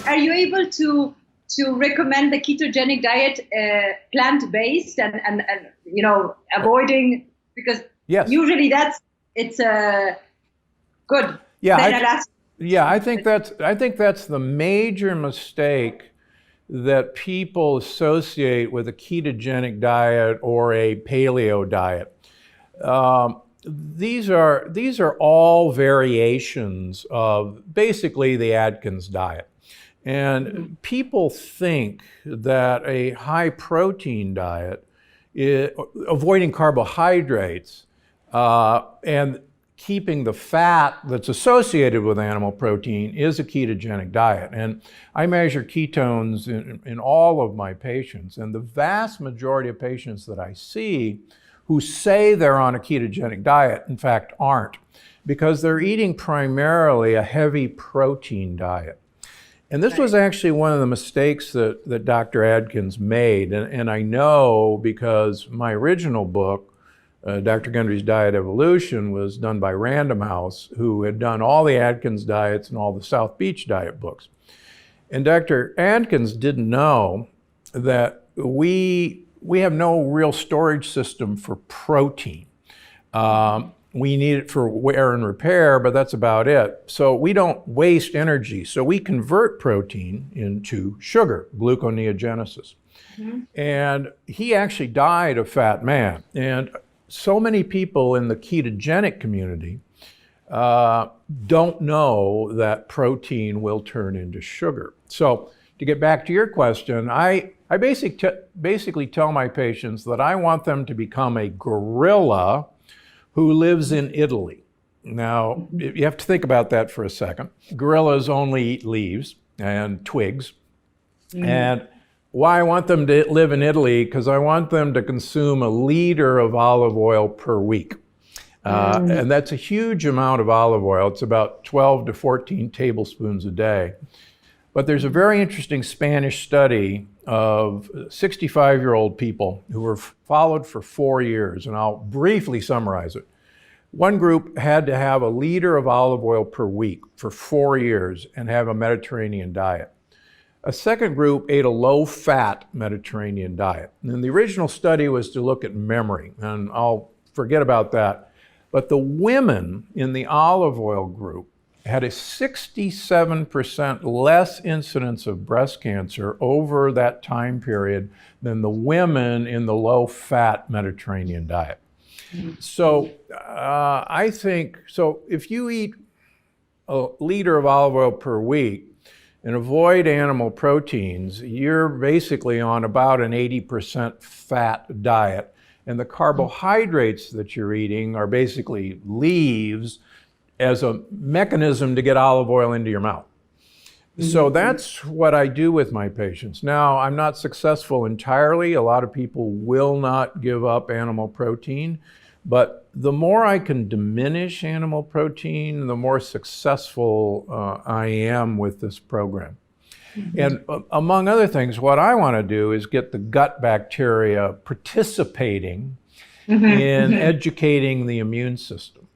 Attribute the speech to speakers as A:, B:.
A: are you able to recommend the ketogenic diet plant-based and avoiding, because
B: Yes.
A: usually it's good.
B: Yeah, I think that's the major mistake that people associate with a ketogenic diet or a paleo diet. These are all variations of basically the Atkins diet. And people think that a high protein diet, avoiding carbohydrates, and keeping the fat that's associated with animal protein is a ketogenic diet. And I measure ketones in all of my patients, and the vast majority of patients that I see who say they're on a ketogenic diet, in fact, aren't, because they're eating primarily a heavy protein diet. And this was actually one of the mistakes that Dr. Adkins made, and I know because my original book, Dr. Gundry's Diet Evolution, was done by Random House, who had done all the Atkins diets and all the South Beach diet books. And Dr. Adkins didn't know that we have no real storage system for protein. We need it for wear and repair, but that's about it. So we don't waste energy. So we convert protein into sugar, gluconeogenesis. And he actually died a fat man. And so many people in the ketogenic community don't know that protein will turn into sugar. So to get back to your question, I basically tell my patients that I want them to become a gorilla who lives in Italy. Now, you have to think about that for a second. Gorillas only eat leaves and twigs. And why I want them to live in Italy? Because I want them to consume 1 liter of olive oil per week. And that's a huge amount of olive oil. It's about 12 to 14 tablespoons a day. But there's a very interesting Spanish study of 65-year-old people who were followed for 4 years, and I'll briefly summarize it. One group had to have 1 liter of olive oil per week for 4 years and have a Mediterranean diet. A second group ate a low-fat Mediterranean diet. And the original study was to look at memory, and I'll forget about that. But the women in the olive oil group had a 67% less incidence of breast cancer over that time period than the women in the low-fat Mediterranean diet. So I think, so if you eat 1 liter of olive oil per week and avoid animal proteins, you're basically on about an 80% fat diet. And the carbohydrates that you're eating are basically leaves as a mechanism to get olive oil into your mouth. So that's what I do with my patients. Now, I'm not successful entirely. A lot of people will not give up animal protein, but the more I can diminish animal protein, the more successful I am with this program. And among other things, what I want to do is get the gut bacteria participating in educating the immune system.